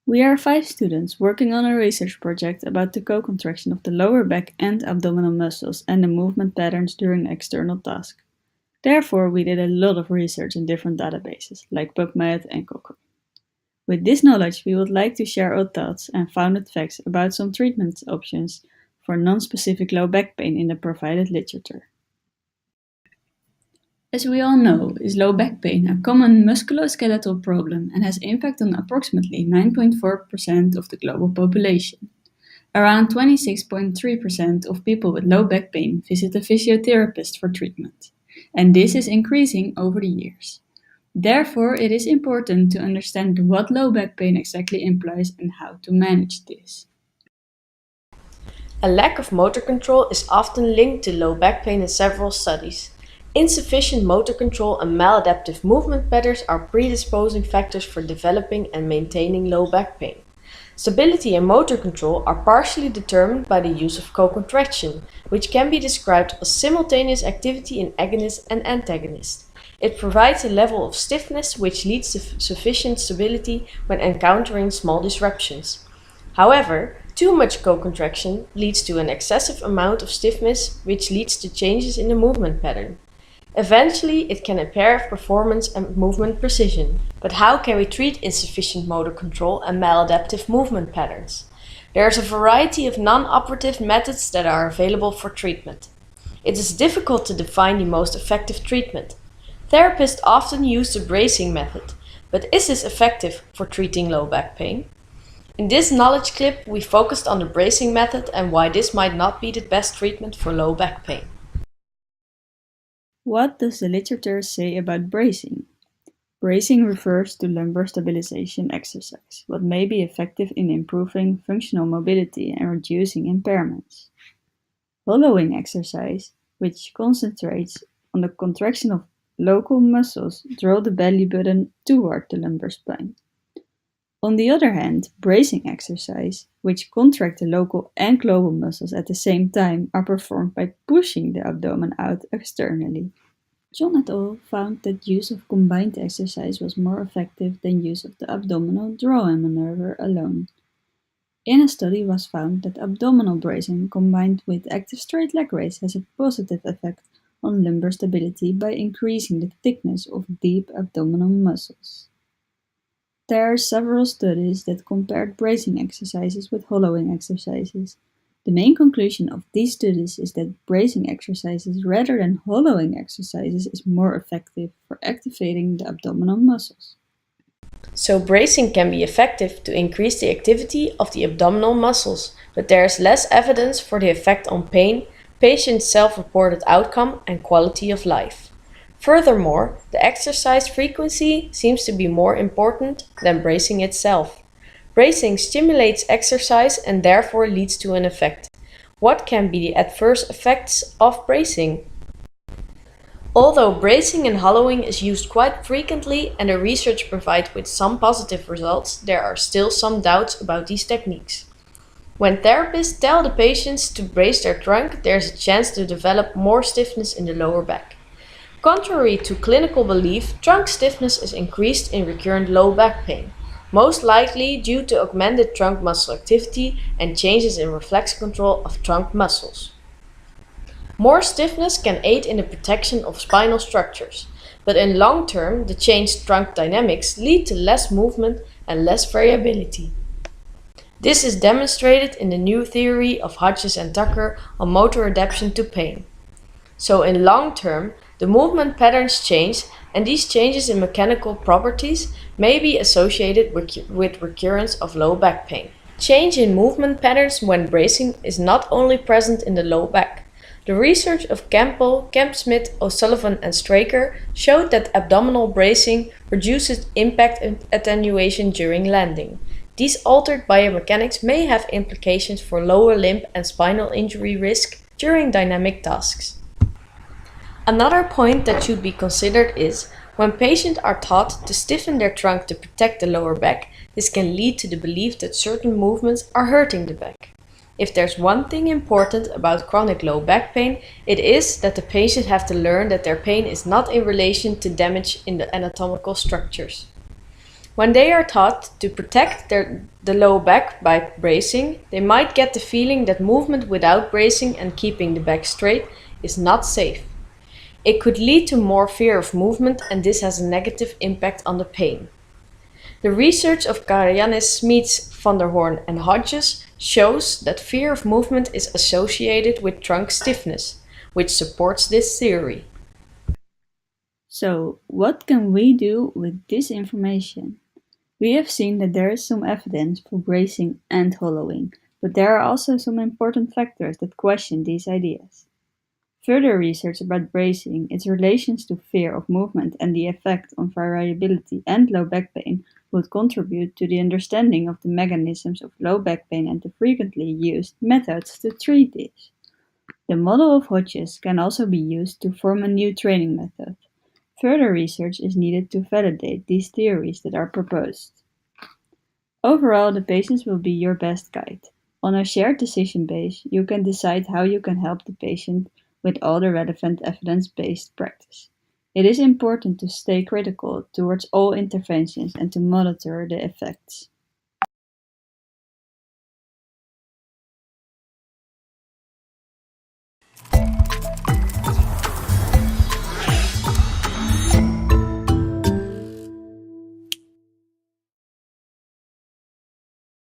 We are 5 students working on a research project about the co-contraction of the lower back and abdominal muscles and the movement patterns during external tasks. Therefore, we did a lot of research in different databases, like PubMed and Cochrane. With this knowledge, we would like to share our thoughts and founded facts about some treatment options for non-specific low back pain in the provided literature. As we all know, is low back pain a common musculoskeletal problem and has impact on approximately 9.4% of the global population. Around 26.3% of people with low back pain visit a physiotherapist for treatment, and this is increasing over the years. Therefore, it is important to understand what low back pain exactly implies and how to manage this. A lack of motor control is often linked to low back pain in several studies. Insufficient motor control and maladaptive movement patterns are predisposing factors for developing and maintaining low back pain. Stability and motor control are partially determined by the use of co-contraction, which can be described as simultaneous activity in agonist and antagonist. It provides a level of stiffness which leads to sufficient stability when encountering small disruptions. However, too much co-contraction leads to an excessive amount of stiffness, which leads to changes in the movement pattern. Eventually, it can impair performance and movement precision. But how can we treat insufficient motor control and maladaptive movement patterns? There is a variety of non-operative methods that are available for treatment. It is difficult to define the most effective treatment. Therapists often use the bracing method, but is this effective for treating low back pain? In this knowledge clip, we focused on the bracing method and why this might not be the best treatment for low back pain. What does the literature say about bracing? Bracing refers to lumbar stabilization exercise, what may be effective in improving functional mobility and reducing impairments. Hollowing exercise, which concentrates on the contraction of local muscles, draw the belly button toward the lumbar spine. On the other hand, bracing exercise, which contract the local and global muscles at the same time, are performed by pushing the abdomen out externally. John et al. Found that use of combined exercise was more effective than use of the abdominal draw-in maneuver alone. In a study was found that abdominal bracing combined with active straight leg raise has a positive effect on lumbar stability by increasing the thickness of deep abdominal muscles. There are several studies that compared bracing exercises with hollowing exercises. The main conclusion of these studies is that bracing exercises rather than hollowing exercises is more effective for activating the abdominal muscles. So bracing can be effective to increase the activity of the abdominal muscles, but there is less evidence for the effect on pain, patient self-reported outcome, and quality of life. Furthermore, the exercise frequency seems to be more important than bracing itself. Bracing stimulates exercise and therefore leads to an effect. What can be the adverse effects of bracing? Although bracing and hollowing is used quite frequently and the research provides with some positive results, there are still some doubts about these techniques. When therapists tell the patients to brace their trunk, there is a chance to develop more stiffness in the lower back. Contrary to clinical belief, trunk stiffness is increased in recurrent low back pain, most likely due to augmented trunk muscle activity and changes in reflex control of trunk muscles. More stiffness can aid in the protection of spinal structures, but in long term, the changed trunk dynamics lead to less movement and less variability. This is demonstrated in the new theory of Hodges and Tucker on motor adaptation to pain. So in long term, the movement patterns change, and these changes in mechanical properties may be associated with recurrence of low back pain. Change in movement patterns when bracing is not only present in the low back. The research of Campbell, Kemp-Smith, O'Sullivan, and Straker showed that abdominal bracing reduces impact attenuation during landing. These altered biomechanics may have implications for lower limb and spinal injury risk during dynamic tasks. Another point that should be considered is, when patients are taught to stiffen their trunk to protect the lower back, this can lead to the belief that certain movements are hurting the back. If there's one thing important about chronic low back pain, it is that the patient have to learn that their pain is not in relation to damage in the anatomical structures. When they are taught to protect the low back by bracing, they might get the feeling that movement without bracing and keeping the back straight is not safe. It could lead to more fear of movement, and this has a negative impact on the pain. The research of Karajanis, Smeets, van der Hoorn, and Hodges shows that fear of movement is associated with trunk stiffness, which supports this theory. So, what can we do with this information? We have seen that there is some evidence for bracing and hollowing, but there are also some important factors that question these ideas. Further research about bracing, its relations to fear of movement, and the effect on variability and low back pain would contribute to the understanding of the mechanisms of low back pain and the frequently used methods to treat this. The model of Hodges can also be used to form a new training method. Further research is needed to validate these theories that are proposed. Overall, the patient will be your best guide. On a shared decision base, you can decide how you can help the patient with all the relevant evidence-based practice. It is important to stay critical towards all interventions and to monitor the effects.